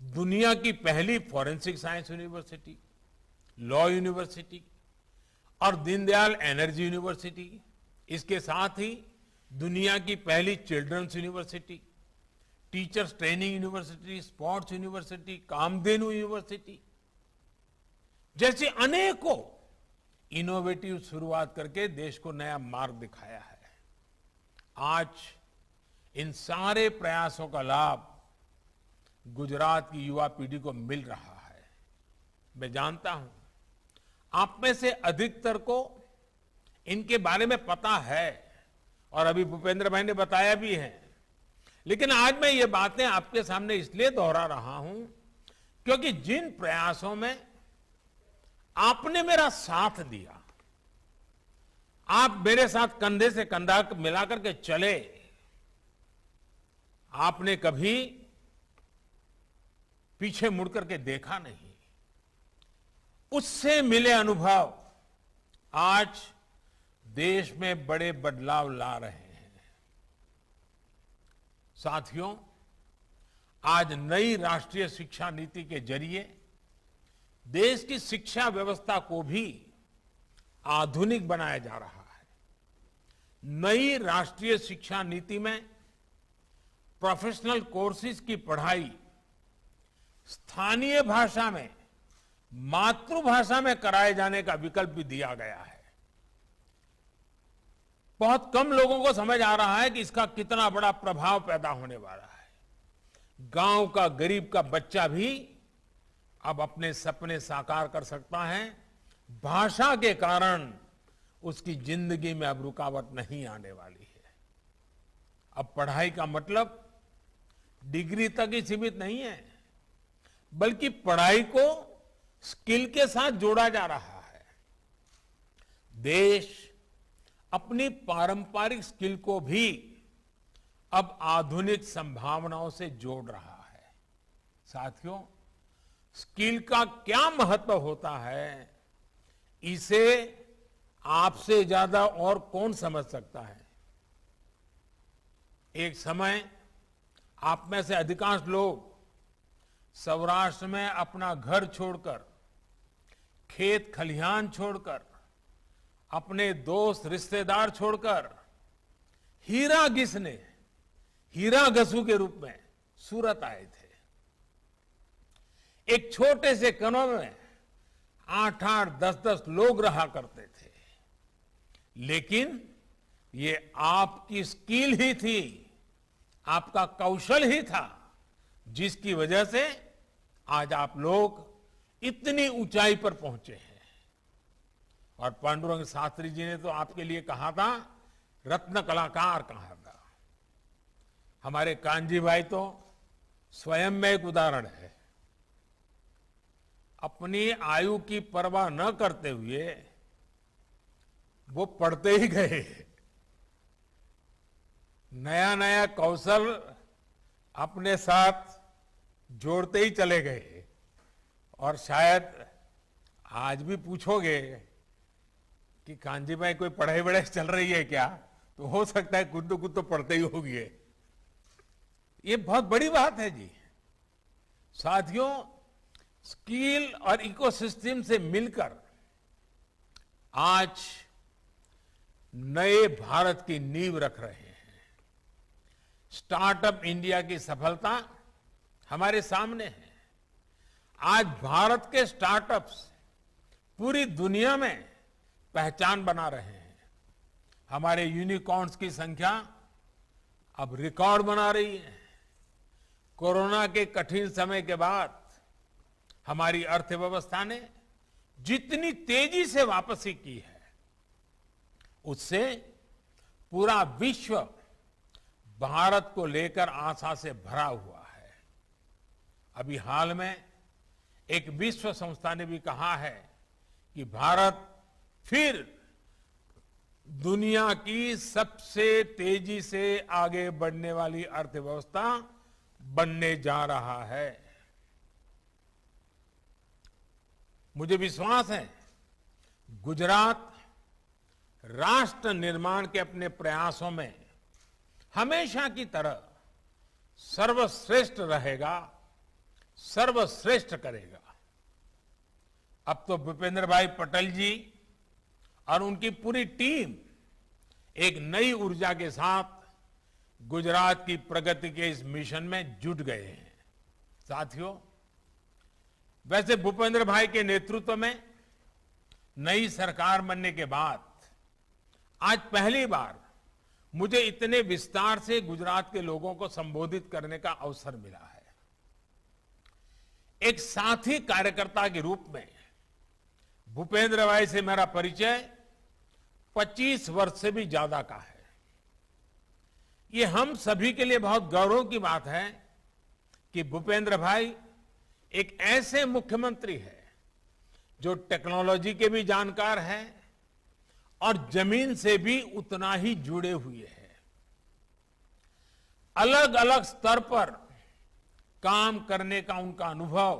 दुनिया की पहली forensic science university, law university और दीनदयाल एनर्जी यूनिवर्सिटी, इसके साथ ही दुनिया की पहली children's university, teachers training university, sports university, Kamdhenu university जैसी अनेकों इनोवेटिव शुरुआत करके देश को नया मार्ग दिखाया है। आज इन सारे प्रयासों का लाभ गुजरात की युवा पीढ़ी को मिल रहा है। मैं जानता हूं आप में से अधिकतर को इनके बारे में पता है और अभी भूपेंद्र भाई ने बताया भी है, लेकिन आज मैं ये बातें आपके सामने इसलिए दोहरा रहा हूं क्योंकि जिन प्रयासों में आपने मेरा साथ दिया, आप मेरे साथ कंधे से कंधा मिलाकर के चले, आपने कभी पीछे मुड़कर के देखा नहीं, उससे मिले अनुभव आज देश में बड़े बदलाव ला रहे हैं। साथियों, आज नई राष्ट्रीय शिक्षा नीति के जरिए देश की शिक्षा व्यवस्था को भी आधुनिक बनाया जा रहा है। नई राष्ट्रीय शिक्षा नीति में प्रोफेशनल कोर्सेज की पढ़ाई स्थानीय भाषा में, मातृभाषा में कराए जाने का विकल्प भी दिया गया है। बहुत कम लोगों को समझ आ रहा है कि इसका कितना बड़ा प्रभाव पैदा होने वाला है। गांव का गरीब का बच्चा भी अब अपने सपने साकार कर सकता है। भाषा के कारण उसकी जिंदगी में अब रुकावट नहीं आने वाली है। अब पढ़ाई का मतलब डिग्री तक ही सीमित नहीं है, बल्कि पढ़ाई को स्किल के साथ जोड़ा जा रहा है। देश अपनी पारंपरिक स्किल को भी अब आधुनिक संभावनाओं से जोड़ रहा है। साथियों, स्किल का क्या महत्व होता है, इसे आपसे ज्यादा और कौन समझ सकता है। एक समय आप में से अधिकांश लोग सौराष्ट्र में अपना घर छोड़कर, खेत खलिहान छोड़कर, अपने दोस्त रिश्तेदार छोड़कर हीरा घिसने, हीरा घसू के रूप में सूरत आए थे। एक छोटे से कनों में 8-8, 10-10 लोग रहा करते थे, लेकिन ये आपकी स्किल ही थी, आपका कौशल ही था, जिसकी वजह से आज आप लोग इतनी ऊंचाई पर पहुंचे हैं। और पांडुरंग शास्त्री जी ने तो आपके लिए कहा था, रत्न कलाकार कहा था। हमारे कांजी भाई तो स्वयं में एक उदाहरण है। अपनी आयु की परवाह न करते हुए वो पढ़ते ही गए, नया नया कौशल अपने साथ जोड़ते ही चले गए। और शायद आज भी पूछोगे कि कांजी भाई कोई पढ़ाई वढ़ाई चल रही है क्या, तो हो सकता है कुछ तो पढ़ते ही होगी। ये बहुत बड़ी बात है जी। साथियों, स्किल और इकोसिस्टम से मिलकर आज नए भारत की नींव रख रहे हैं। स्टार्टअप इंडिया की सफलता हमारे सामने है। आज भारत के स्टार्टअप्स पूरी दुनिया में पहचान बना रहे हैं। हमारे यूनिकॉर्न्स की संख्या अब रिकॉर्ड बना रही है। कोरोना के कठिन समय के बाद हमारी अर्थव्यवस्था ने जितनी तेजी से वापसी की है, उससे पूरा विश्व भारत को लेकर आशा से भरा हुआ है। अभी हाल में एक विश्व संस्था ने भी कहा है कि भारत फिर दुनिया की सबसे तेजी से आगे बढ़ने वाली अर्थव्यवस्था बनने जा रहा है। मुझे विश्वास है गुजरात राष्ट्र निर्माण के अपने प्रयासों में हमेशा की तरह सर्वश्रेष्ठ रहेगा, सर्वश्रेष्ठ करेगा। अब तो भूपेंद्र भाई पटेल जी और उनकी पूरी टीम एक नई ऊर्जा के साथ गुजरात की प्रगति के इस मिशन में जुट गए हैं। साथियों, वैसे भूपेंद्र भाई के नेतृत्व में नई सरकार बनने के बाद आज पहली बार मुझे इतने विस्तार से गुजरात के लोगों को संबोधित करने का अवसर मिला है। एक साथी कार्यकर्ता के रूप में भूपेंद्र भाई से मेरा परिचय 25 वर्ष से भी ज्यादा का है। ये हम सभी के लिए बहुत गौरव की बात है कि भूपेंद्र भाई एक ऐसे मुख्यमंत्री है जो टेक्नोलॉजी के भी जानकार हैं और जमीन से भी उतना ही जुड़े हुए हैं। अलग अलग स्तर पर काम करने का उनका अनुभव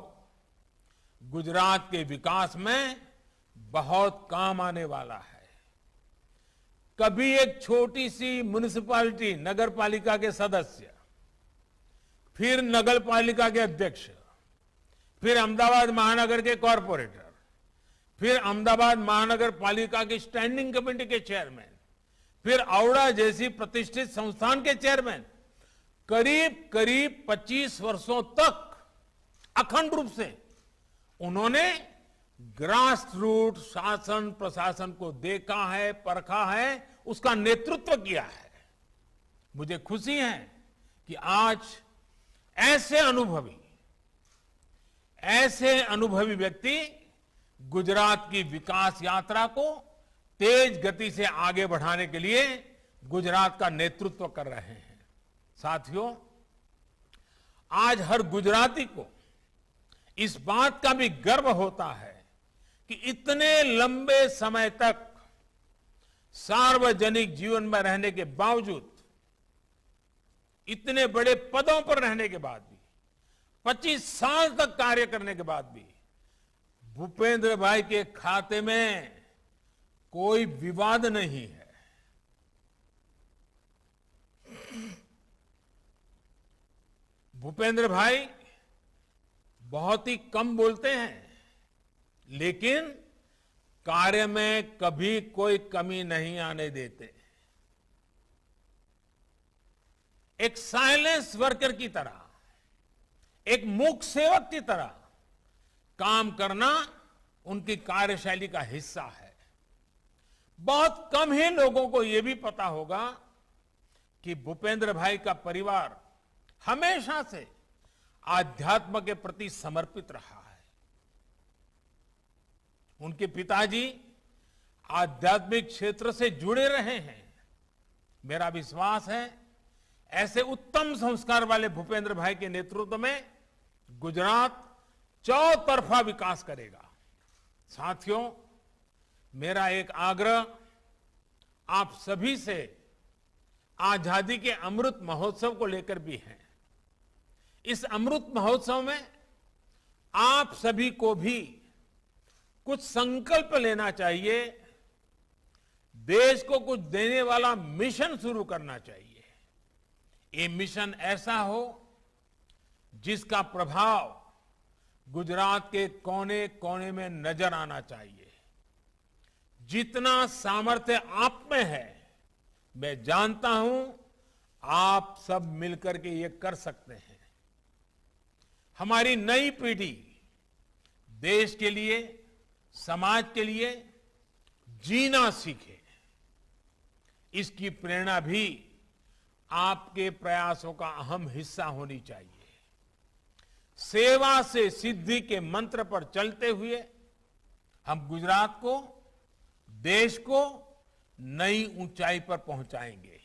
गुजरात के विकास में बहुत काम आने वाला है। कभी एक छोटी सी म्युनिसिपैलिटी नगर पालिका के सदस्य, फिर नगर पालिका के अध्यक्ष, फिर अहमदाबाद महानगर के कॉरपोरेटर, फिर अहमदाबाद महानगर पालिका की स्टैंडिंग कमेटी के चेयरमैन, फिर औड़ा जैसी प्रतिष्ठित संस्थान के चेयरमैन, करीब करीब 25 वर्षों तक अखंड रूप से उन्होंने ग्रास रूट शासन प्रशासन को देखा है, परखा है, उसका नेतृत्व किया है। मुझे खुशी है कि आज ऐसे अनुभवी व्यक्ति गुजरात की विकास यात्रा को तेज गति से आगे बढ़ाने के लिए गुजरात का नेतृत्व कर रहे हैं। साथियों, आज हर गुजराती को इस बात का भी गर्व होता है कि इतने लंबे समय तक सार्वजनिक जीवन में रहने के बावजूद, इतने बड़े पदों पर रहने के बाद भी, 25 साल तक कार्य करने के बाद भी भूपेंद्र भाई के खाते में कोई विवाद नहीं है। भूपेंद्र भाई बहुत ही कम बोलते हैं, लेकिन कार्य में कभी कोई कमी नहीं आने देते। एक साइलेंस वर्कर की तरह, एक मूक सेवक की तरह काम करना उनकी कार्यशैली का हिस्सा है। बहुत कम ही लोगों को यह भी पता होगा कि भूपेंद्र भाई का परिवार हमेशा से आध्यात्म के प्रति समर्पित रहा है। उनके पिताजी आध्यात्मिक क्षेत्र से जुड़े रहे हैं। मेरा विश्वास है ऐसे उत्तम संस्कार वाले भूपेंद्र भाई के नेतृत्व में गुजरात चौतरफा विकास करेगा। साथियों, मेरा एक आग्रह आप सभी से आजादी के अमृत महोत्सव को लेकर भी है। इस अमृत महोत्सव में आप सभी को भी कुछ संकल्प लेना चाहिए, देश को कुछ देने वाला मिशन शुरू करना चाहिए। ये मिशन ऐसा हो जिसका प्रभाव गुजरात के कोने कोने में नजर आना चाहिए। जितना सामर्थ्य आप में है, मैं जानता हूं आप सब मिलकर के ये कर सकते हैं। हमारी नई पीढ़ी देश के लिए, समाज के लिए जीना सीखे, इसकी प्रेरणा भी आपके प्रयासों का अहम हिस्सा होनी चाहिए। सेवा से सिद्धि के मंत्र पर चलते हुए हम गुजरात को, देश को नई ऊंचाई पर पहुंचाएंगे।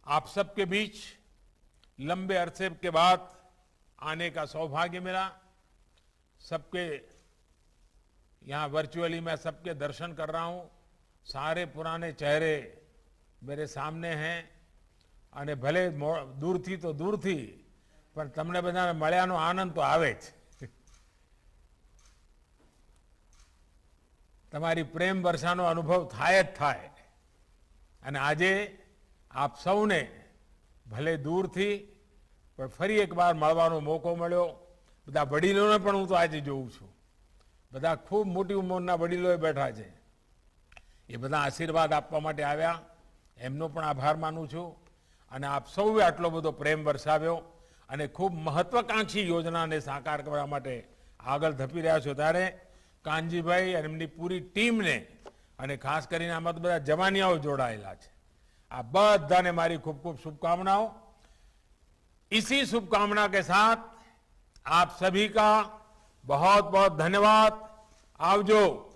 आप सबके बीच लंबे अरसे के बाद आने का सौभाग्य मिला। सबके यहां वर्चुअली मैं सबके दर्शन कर रहा हूं। सारे पुराने चेहरे मेरे सामने हैं અને ભલે દૂરથી તો દૂરથી પણ તમને બધાને મળ્યાનો આનંદ તો આવે જ। તમારી પ્રેમ વર્ષાનો અનુભવ થાય જ થાય. અને આજે આપ સૌને ભલે દૂરથી પણ ફરી એકવાર મળવાનો મોકો મળ્યો. બધા વડીલોને પણ હું તો આજે જોઉં છું. બધા ખૂબ મોટી ઉંમરના વડીલોએ બેઠા છે. એ બધા આશીર્વાદ આપવા માટે આવ્યા. એમનો પણ આભાર માનું છું. અને આપ સૌએ આટલો બધો પ્રેમ વરસાવ્યો અને ખૂબ મહત્વાકાંક્ષી યોજનાને સાકાર કરવા માટે આગળ ધપી રહ્યા છો. ત્યારે કાનજીભાઈ અને એમની પૂરી ટીમને અને ખાસ કરીને આમાં તો બધા જવાનિયાઓ જોડાયેલા છે. આ બધાને મારી ખૂબ ખૂબ શુભકાमनाओं. इसी शुभकामना के साथ आप सभी का बहुत बहुत धन्यवाद. आवजो.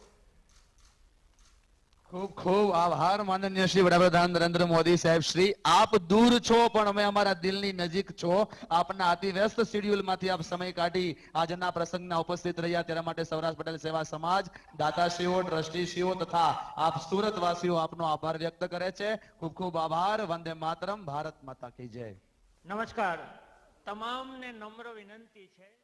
ખૂબ ખૂબ આભાર માનનીય શ્રી વડાપ્રધાન નરેન્દ્ર મોદી સાહેબ શ્રી. આપ દૂર છો પણ અમે અમારા દિલની નજીક છો. આપના અતિ વ્યસ્ત શેડ્યુલમાંથી આપ સમય કાઢી આજના પ્રસંગના ઉપસ્થિત રહ્યા તેના માટે સૌરાષ્ટ્ર પટેલ સેવા સમાજ, દાતાશ્રીઓ, ટ્રસ્ટીશ્રીઓ તથા આપ સુરતવાસીઓ આપનો આભાર વ્યક્ત કરે છે. ખૂબ ખૂબ આભાર. વંદે માતરમ. ભારત માતા કી જય. નમસ્કાર. તમામને નમ્ર વિનંતી છે